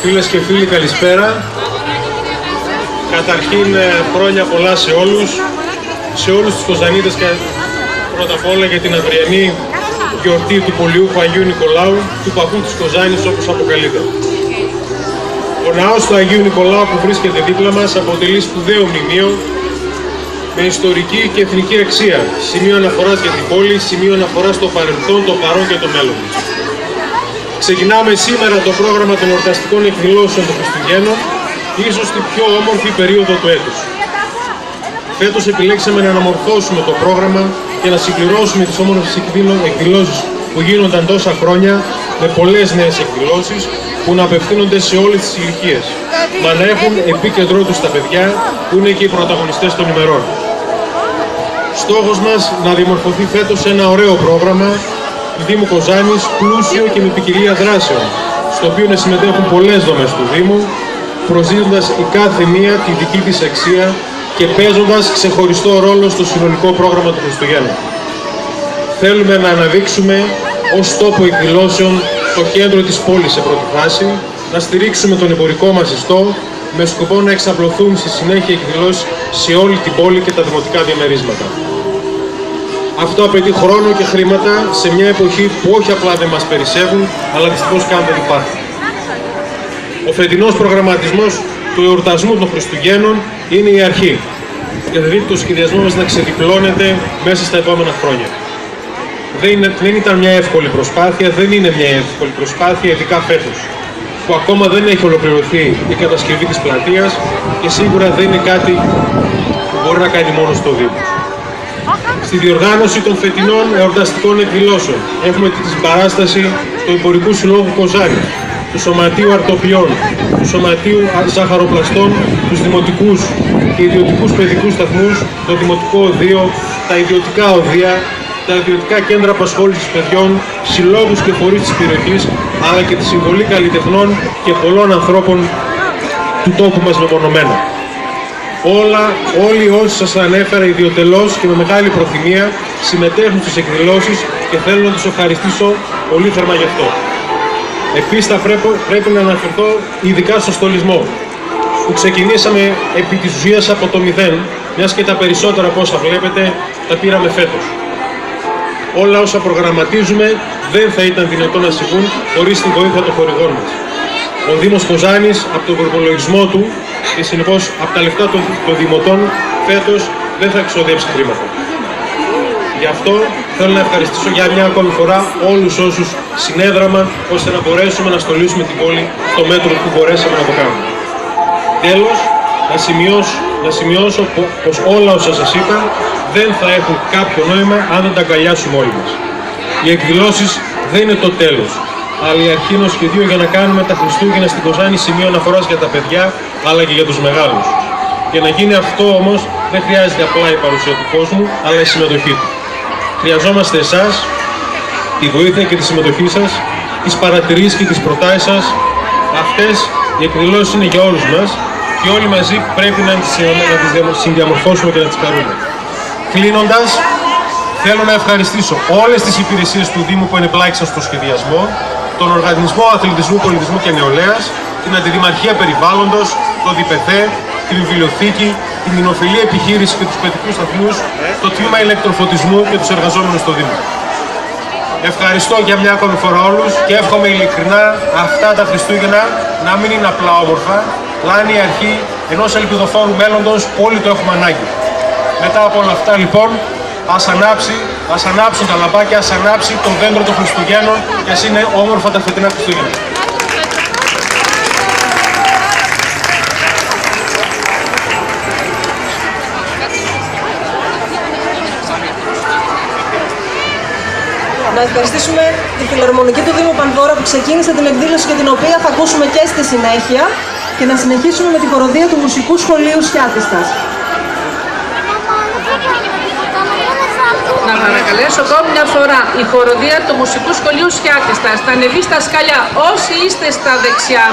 Φίλες και φίλοι, καλησπέρα. Καταρχήν, χρόνια πολλά σε όλους τους Κοζανίτες και πρώτα απ' όλα για την αυριανή γιορτή του Πολιούχου Αγίου Νικολάου, του παππού της Κοζάνης όπως αποκαλείται. Ο ναός του Αγίου Νικολάου που βρίσκεται δίπλα μας αποτελεί σπουδαίο μνημείο με ιστορική και εθνική αξία, σημείο αναφοράς για την πόλη, σημείο αναφοράς στο παρελθόν, το παρόν και το μέλλον. Ξεκινάμε σήμερα το πρόγραμμα των εορταστικών εκδηλώσεων των Χριστουγέννων, ίσως την πιο όμορφη περίοδο του έτους. Φέτος επιλέξαμε να αναμορφώσουμε το πρόγραμμα και να συμπληρώσουμε τις όμορφες εκδηλώσεις που γίνονταν τόσα χρόνια με πολλές νέες εκδηλώσεις που να απευθύνονται σε όλες τις ηλικίες, μα να έχουν επίκεντρό τους τα παιδιά που είναι και οι πρωταγωνιστές των ημερών. Στόχος μας να δημορφωθεί φέτος ένα ωραίο πρόγραμμα του Δήμου Κοζάνης, πλούσιο και με ποικιλία δράσεων, στο οποίο να συμμετέχουν πολλές δομές του Δήμου, προσδίδοντας η κάθε μία τη δική της αξία και παίζοντας ξεχωριστό ρόλο στο συνολικό πρόγραμμα του Χριστουγέννου. Θέλουμε να αναδείξουμε ως τόπο εκδηλώσεων το κέντρο της πόλης σε πρώτη φάση, να στηρίξουμε τον εμπορικό μας ιστό με σκοπό να εξαπλωθούν στη συνέχεια εκδηλώσεις σε όλη την πόλη και τα δημοτικά διαμερίσματα. Αυτό απαιτεί χρόνο και χρήματα σε μια εποχή που όχι απλά δεν μας περισσεύουν, αλλά δυστυχώς καν δεν υπάρχουν. Ο φετινός προγραμματισμός του εορτασμού των Χριστουγέννων είναι η αρχή και θα δείτε το σχεδιασμό μας να ξεδιπλώνεται μέσα στα επόμενα χρόνια. Δεν ήταν μια εύκολη προσπάθεια, δεν είναι μια εύκολη προσπάθεια, ειδικά φέτος, που ακόμα δεν έχει ολοκληρωθεί η κατασκευή της πλατείας και σίγουρα δεν είναι κάτι που μπορεί να κάνει μόνο στο Δήμο. Στη διοργάνωση των φετινών εορταστικών εκδηλώσεων έχουμε την παράσταση του Εμπορικού Συλλόγου Κοζάνης, του Σωματείου Αρτοπιών, του Σωματείου Ζαχαροπλαστών, τους δημοτικούς και ιδιωτικούς παιδικούς σταθμούς, το Δημοτικό Οδείο, τα ιδιωτικά οδεία, τα ιδιωτικά κέντρα απασχόλησης παιδιών, συλλόγους και φορείς της περιοχής, αλλά και τη συμβολή καλλιτεχνών και πολλών ανθρώπων του τόπου μας μεμονωμένα. Όλοι όσοι σας ανέφερα ιδιωτελώς και με μεγάλη προθυμία συμμετέχουν στις εκδηλώσεις και θέλω να τους ευχαριστήσω πολύ θερμά γι' αυτό. Επίσης θα πρέπει να αναφερθώ ειδικά στο στολισμό, που ξεκινήσαμε επί της ουσίας από το 0, μιας και τα περισσότερα από όσα βλέπετε τα πήραμε φέτος. Όλα όσα προγραμματίζουμε δεν θα ήταν δυνατόν να συμβούν χωρίς τη βοήθεια των χορηγών μας. Ο Δήμος Κοζάνης από τον προπολογισμό του και συνεπώς από τα λεφτά των δημοτών φέτος δεν θα εξοδέψει χρήματα. Γι' αυτό θέλω να ευχαριστήσω για μια ακόμη φορά όλους όσους συνέδραμαν ώστε να μπορέσουμε να στολίσουμε την πόλη στο μέτρο που μπορέσαμε να το κάνουμε. Τέλος, να σημειώσω πως όλα όσα σας είπα δεν θα έχουν κάποιο νόημα αν δεν τα αγκαλιάσουμε όλοι μας. Οι εκδηλώσεις δεν είναι το τέλος, αλλά η αρχή ενός σχεδίου για να κάνουμε τα Χριστούγεννα στην Κοζάνη σημείο αναφοράς για τα παιδιά, αλλά και για τους μεγάλους. Για να γίνει αυτό όμως δεν χρειάζεται απλά η παρουσία του κόσμου, αλλά η συμμετοχή του. Χρειαζόμαστε εσάς, τη βοήθεια και τη συμμετοχή σας, τις παρατηρήσεις και τις προτάσεις σας. Αυτές οι εκδηλώσεις είναι για όλους μας και όλοι μαζί πρέπει να τις συνδιαμορφώσουμε και να τις χαρούμε. Κλείνοντας, θέλω να ευχαριστήσω όλες τις υπηρεσίες του Δήμου που ενεπλάκησαν στο σχεδιασμό, τον Οργανισμό Αθλητισμού, Πολιτισμού και Νεολαίας, την Αντιδημαρχία Περιβάλλοντος, το ΔΙΠΕΘΕ, την Βιβλιοθήκη, την Κοινοφιλή Επιχείρηση και τους παιδικούς σταθμούς, το Τμήμα Ηλεκτροφωτισμού και τους εργαζόμενους στο Δήμο. Ευχαριστώ για μια ακόμη φορά όλους και εύχομαι ειλικρινά αυτά τα Χριστούγεννα να μην είναι απλά όμορφα, αλλά είναι η αρχή ενός ελπιδοφόρου μέλλοντος που όλοι το έχουμε ανάγκη. Μετά από όλα αυτά λοιπόν, ας ανάψουν τα λαμπάκια, ας ανάψει το δέντρο των Χριστουγέννων και ας είναι όμορφα τα φετινά Χριστούγεννα. Να ευχαριστήσουμε τη Φιλαρμονική του Δήμου Πανδώρα που ξεκίνησε την εκδήλωση και την οποία θα ακούσουμε και στη συνέχεια και να συνεχίσουμε με τη χοροδία του Μουσικού Σχολείου Σκιάτιστας. Να παρακαλέσω ακόμη μια φορά η χοροδία του Μουσικού Σχολείου Σκιάτιστας θα ανεβεί στα σκαλιά όσοι είστε στα δεξιά.